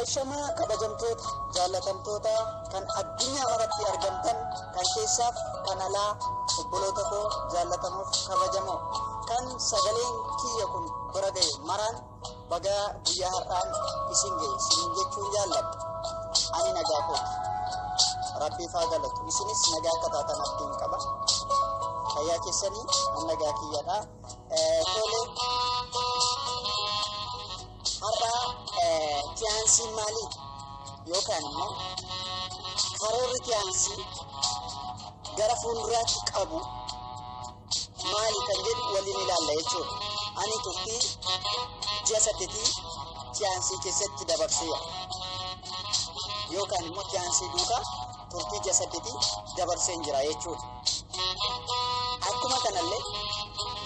Ashama kabajamtoota jaalatamtoota kan addunyaa maratti argamtan kan keessaaf kan alaa obboloota koo jaalatamuuf kabajamoo kan sagaleen kiyya kun bira ga'e maraan baga guyyaa har'aan isin ga'e isin jechuun jaalladha. Ani nagaa kooti. Rabbiif haa galatu. Isinis nagaa akka taatan abdiin qaba. Fayyaa keessanii nagaa kiyyadha. Tole har'a tiyaansii maali yookaan immoo karoorri tiyaansii gara fuulduraatti qabu maali kan jedhu waliin ilaalla jechuudha. Ani turtii ji'a 8 tiyaansii keessatti dabarseera yookaan immoo tiyaansii duukaa turtii ji'a 8 dabarseen jira jechuudha. Akkuma kanallee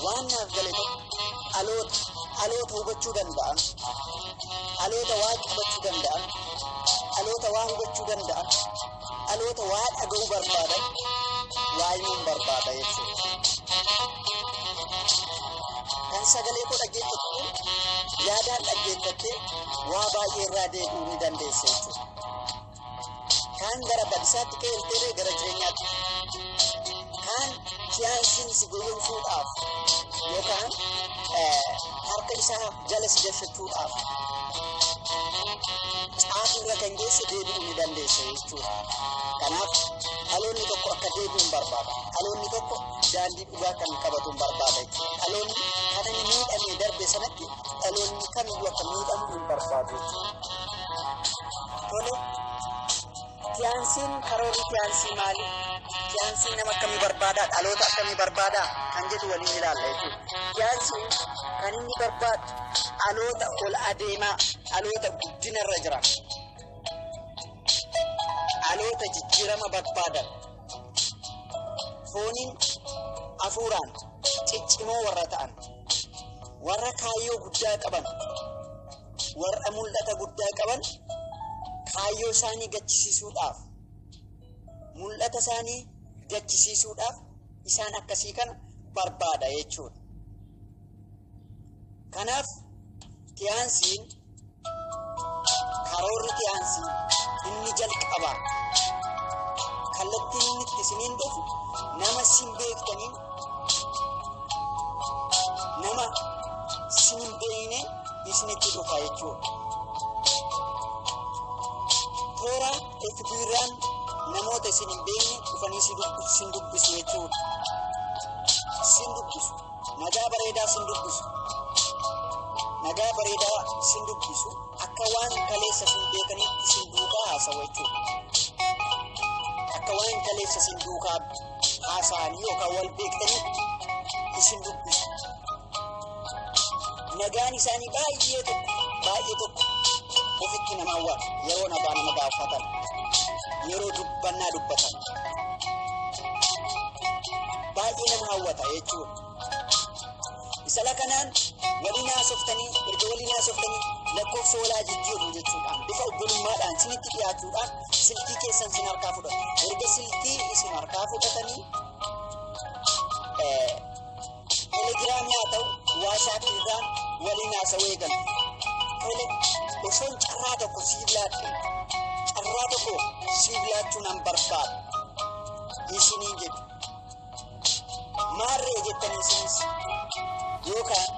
waan naaf gale tokko aloota hubachuu danda'an, aloota waa hubachuu danda'an, aloota waa hubachuu danda'an, aloota waa dhaga'uu barbaadan waa himuun barbaada jechuudha. Kan sagalee koo dhaggeeffatu yaadaan dhaggeeffattee waa baay'ee irraa deebi'uu ni dandeessa jechuudha. Kan gara badisaatti qeeltee gara jireenyaatti, kan tiyaansiin si goyoomsuudhaaf yookaan harka isaa jala si gashachuudhaaf caafiirra kan geesse deebi'uu ni dandeessa jechuudha. Kanaaf dhaloonni tokko akka deebi'uun barbaada. Dhaloonni tokko daandii dhugaa kan qabatuun barbaada jechuudha. Dhaloonni kan inni miidhamee darbe sanatti dhaloonni kamiyyuu akka miidhamu hin barbaadu jechuudha. Tole tiyaansiin karoorri tiyaansii maali? Tiyaansiin nama akkamii barbaada? Dhaloota akkamii barbaada? Kan jedhu waliin ilaalla jechuudha. Tiyaansiin kan inni barbaadu dhaloota ol adeemaa, dhaloota guddinarra jira, dhaloota jijjiirama barbaadan, fooniin hafuuraan ciccimoo warra ta'an, warra kaayyoo guddaa qaban, warra mul'ata guddaa qaban, kaayyoo isaanii gachisiisuudhaaf, mul'ata isaanii gachisiisuudhaaf isaan akkasii kana barbaada jechuudha. Kanaaf tiyaansiin karoorri tiyaansii inni jalqaba kallattiin inni itti isiniin dhufu nama sin beektaniin, nama sin hin beekne isinitti dhufa jechuudha. Toora FB'raan namoota isin hin beekne dhufanii sin dubbisu jechuudha. Sin dubbisu. Nagaa bareedaa sin dubbisu. Nagaa bareedaa sin dubbisu akka waan kaleessa sin beekanitti sin duukaa haasawu jechuudha. Akka waan kaleessa sin duukaa haasa'anii yookaan wal beektanitti isin dubbisu. Nagaan isaanii baay'ee tokko ofitti nama hawwata. Yeroo nagaa nama gaafatan, yeroo dubbannaa dubbatan baay'ee nama hawwata jechuudha. Isa kanaan waliin haasoftanii, erga waliin haasoftanii lakkoofsa walaa jijjiiruu jechuudhaan bifa obbolummaadhaan sinitti dhiyaachuudhaan silkii keessan sin harkaa fudhatu. Erga silkii isin harkaa fudhatanii telegiraamii haa ta'u waasaappiirraan waliin haasawuu eegalu. Tole osoon carraa tokko siif laachuu nan barbaada isiniin jedhu. Maarree jettanii isinis yookaan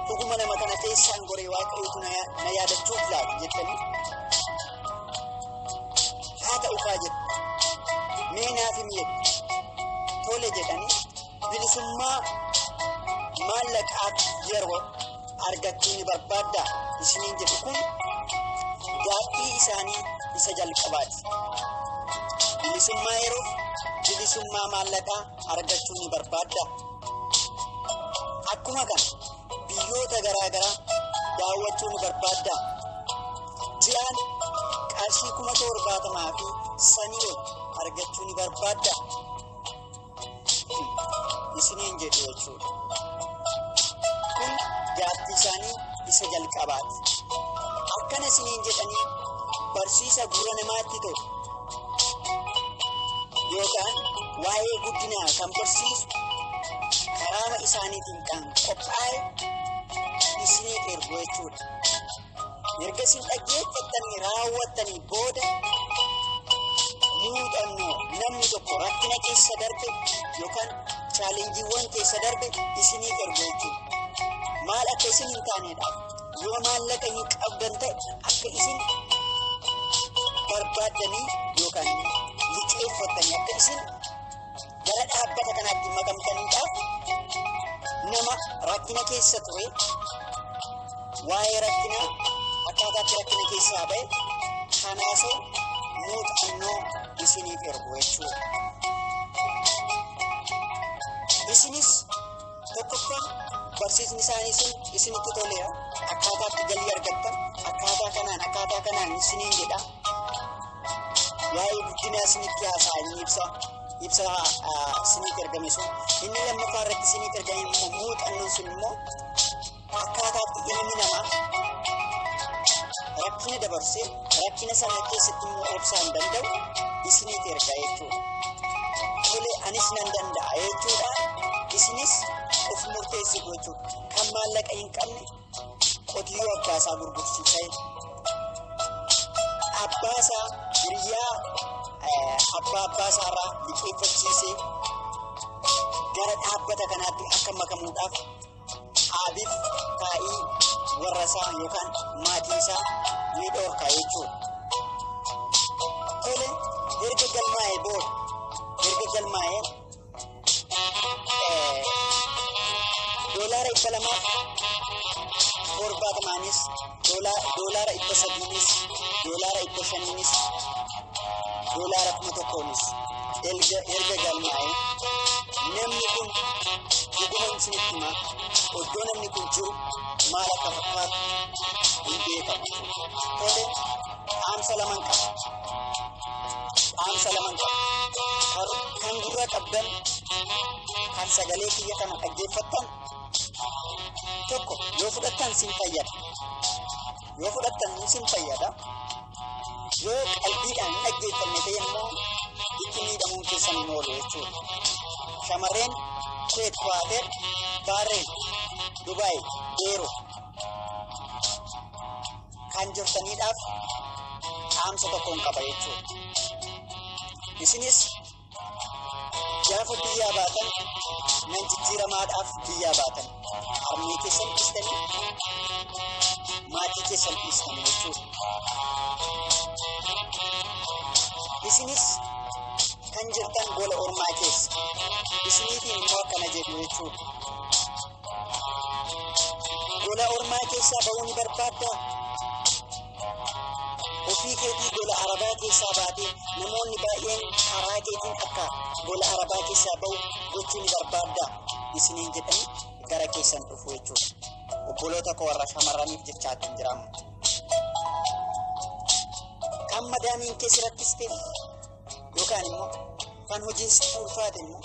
dhuguma nama kana keessaan goree waaqayyootu na yaadachuuf laatu jettanii haa ta'uufaa jedhu. Mee naaf himi jedhu. Tole jedhanii bilisummaa maallaqaaf yeroo argachuu ni barbaaddaa isiniin jedhu kun gaaffii isaanii isa jalqabaati. Bilisummaa yeroo, bilisummaa maallaqaa argachuu ni barbaaddaa. Akkuma kana biyyoota garaagaraa daawwachuu ni barbaaddaa. Ji'aan qarshii 70,000 fi sanii ol argachuu ni barbaaddaa. Isiniin jedhu jechuudha. Kun gaaffii isaanii isa jalqabaati. Akkana isiniin jedhanii barsiisa gurra namaatti ta'u yookaan waa'ee guddinaa kan barsiisu karaama isaaniitiin kan qophaa'e isinii ergu jechuudha. erga isin dhaggeeffattanii raawwattanii booda muuxannoo namni tokko rakkina keessa darbe yookaan chaalenjiiwwan keessa darbe isiniif ergu jechuudha. Maal akka isin hin taanedhaaf yoo maallaqa hin qabdan ta'e akka isin barbaaddanii yookaan liqeeffattanii akka isin gara dhaabbata kanaatti makamtaniidhaaf nama rakkina keessa ture waa'ee rakkinaa akkaataatti rakkina keessaa ba'e kanaasoo muuxannoo isiniif ergu jechuudha. Isinis tokkoffaan barsiisni isaanii sun isinitti toleera akkaataatti galii argattan akkaataa kanaan isiniin jedha waa'ee guddinaa isinitti haasaa inni ibsa isiniif ergame sun inni lammaffaa irratti isiniif ergame immoo muuxannoon sun immoo akkaataatti ilmi namaa rakkina dabarsee rakkina sana keessatti immoo obsaan danda'u isiniif erga jechuudha. Tole anis nan danda'a jechuudha. Isinis of murteessitu jechuudha. Kan maallaqa hin qabne qotiyyoo abbaasaa gurgursiisee abbaasaa hiriyaa abbaasaa irraa liqeeffachiisee gara dhaabbata kanaatti akka makamuudhaaf haabiif taa'ii warra isaa yookaan maatii isaa ni dhoorka jechuudha. Tole erga galmaa'ee booda doolaara 270 doolaara 300 doolaara 500 doolaara 1000 erga galmaa'ee namni kun dhuguma isinitti himaa oddoo namni kun jiru maal akka fakkaatu hin beekamu. Tole dhaamsa laman qaba. Kan gurra qabdan kan sagalee kiyya kana dhaggeeffattan tokko yoo fudhattan sin fayyada yoo qalbiidhaan hin dhaggeeffanne ta'e immoo itti miidhamuun keessan hin oolu jechuudha. Shamarreen Kuwait, Qatar, Bahrain, Dubai, Beirut kan jirtaniidhaaf dhaamsa tokkoon qaba jechuudha. Isinis gaafa biyyaa baatan nan jijjiiramaadhaaf biyyaa baatan harmee keessan dhiistanii maatii keessan dhiistanii jechuudha. Isinis kan jirtan gola ormaa keessa isiniitiin immoo akkana jedhu jechuudha. Gola ormaa keessaa ba'uu ni barbaaddaa? Ofii keetii gola arabaa keessaa baatee namoonni baay'een karaa keetiin akka gola arabaa keessaa ba'u gochuu ni barbaaddaa isiniin jedhanii gara keessan dhufu jechuudha. Obboloota koo warra shamarraniif jechaatiin jiraamma. Kan madaamiin kee sirattis ta'e yookaan immoo kan hojiin sitti ulfaate immoo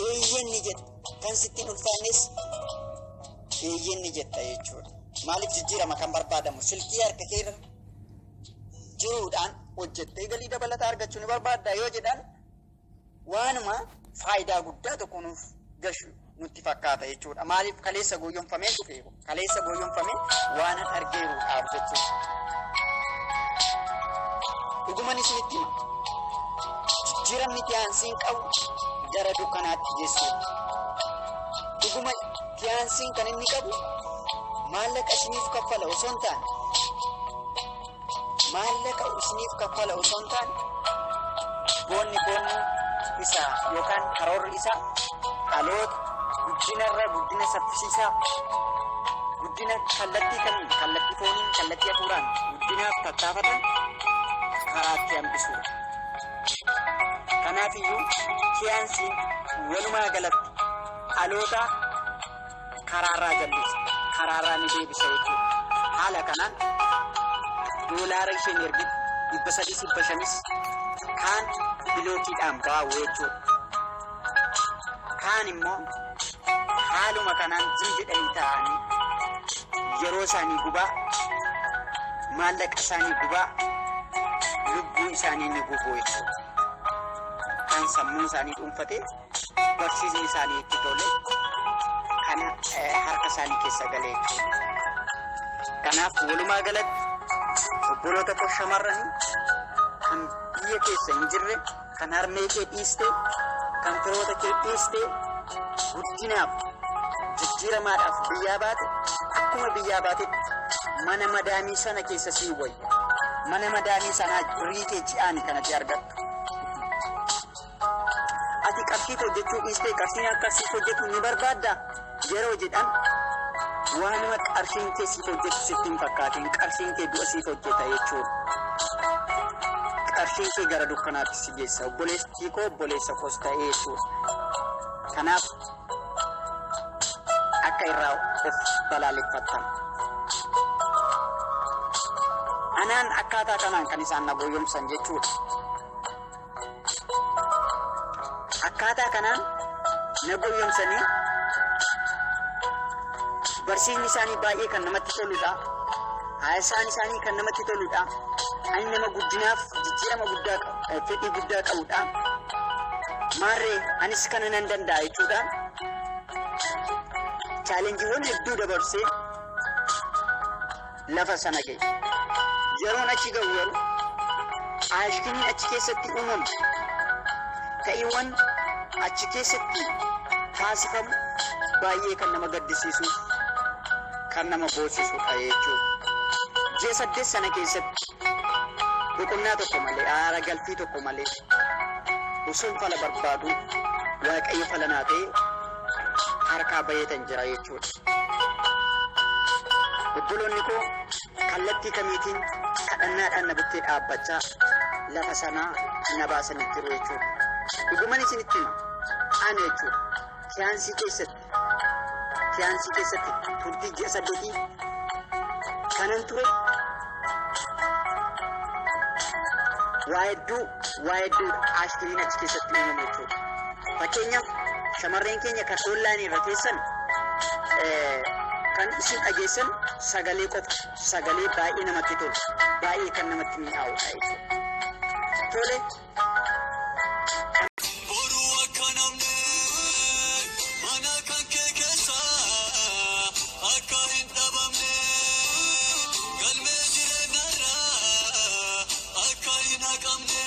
eeyyenni jetta kan sitti hin ulfaannes eeyyenni jetta jechuudha. Maaliif jijjiirama kan barbaadamu silkii harka keerra jiruudhaan hojjettee galii dabalataa argachuu ni barbaadda yoo jedhan waanuma faayidaa guddaa tokko nuuf gashu nutti fakkaata jechuudha. Maaliif kaleessa gooyyomfamee dhufeeru kaleessa gooyyomfamee waan argeeruudhaaf jechuudha. Dhuguman isinitti hima jijjiiramni tiyaansiin qabu gara dukkanaatti geessuudha. Dhuguma tiyaansiin kan inni qabu maallaqa isiniif kaffala osoo hin taane boonni isaa yookaan karoorri isaa dhaloota guddina saffisiisaa guddina kallattii kamiin kallattii fooniin kallattii hafuuraan guddinaaf tattaafatan karaatti hambisuudha. Kanaafiyyuu tiyaansiin walumaa galatti dhaloota karaarraa jal'isa karaarraa ni deebisa jechuudha. Haala kanaan doolaara isheen ergitu 300 kaan bilootiidhaan baa'u jechuudha. Kaan immoo haaluma kanaan jedhanii ta'anii yeroo isaanii gubaa maallaqa isaanii gubaa lubbuu isaanii ni gubuu jechuudha. Kan sammuu isaanii dhuunfatee barsiisni isaanii itti tole kan harka isaanii keessa galee jechuudha. Kanaaf walumaa galatti obboloota koo shamarranii kan biyya keessa hin jirre kan harmee kee dhiiste kan firoota kee dhiiste guddinaaf jijjiiramaadhaaf biyyaa baate akkuma biyyaa baatetti mana madaamii sana keessa sii wayya mana madaamii sanaa birrii kee ji'aani kanatti argattu. Ati qarshii hojjechuu dhiistee qarshiin akkasii hojjetu ni barbaadda yeroo jedhan waanuma qarshiin kee siif hojjetu sitti hin fakkaatin qarshiin kee du'a siif hojjeta jechuudha. Qarshiin kee gara dukkanaatti si geessa obboleessi koo obboleessa koos ta'ee jechuudha. Kanaaf akka irraa of balaaleffattan. Anaan akkaataa kanaan kan isaan na goyyomsan jechuudha. Akkaataa kanaan na goyyomsanii barsiisni isaanii baay'ee kan namatti toludha. Haasaan isaanii kan namatti toludha. Ani nama guddinaaf jijjiirama guddaa fedhii guddaa qabudha. Maarree anis kana nan danda'a jechuudha. Chaalenjiiwwan hedduu dabarsee lafa sana ga'e. Yeroon achi ga'u garuu aashkiniin achi keessatti uumamu ta'iiwwan achi keessatti taasifamu baay'ee kan nama gaddisiisu kan nama boosisudha jechuudha. Ji'a 8 sana keessatti boqonnaa tokko malee aara galfii tokko malee osoo fala barbaadu waaqayyo fala naa ta'e harkaa bayeetan jira jechuudha. Obboloonni koo kallattii kamiitiin kadhannaadhaan na bukkee dhaabbachaa lafa sanaa na baasanii jiru jechuudha. Dhugumaan isinitti hima ana jechuudha. Kiyaansii keessatti turtii ji'a 8 kanan ture waa hedduu aashkiriin achi keessatti uumamu jechuudha. Fakkeenyaaf shamarreen keenya kan online irra keessan kan isin dhageessan sagalee qofa sagalee baay'ee namatti tolu baay'ee kan namatti mi'aawudha jechuudha. Tole Come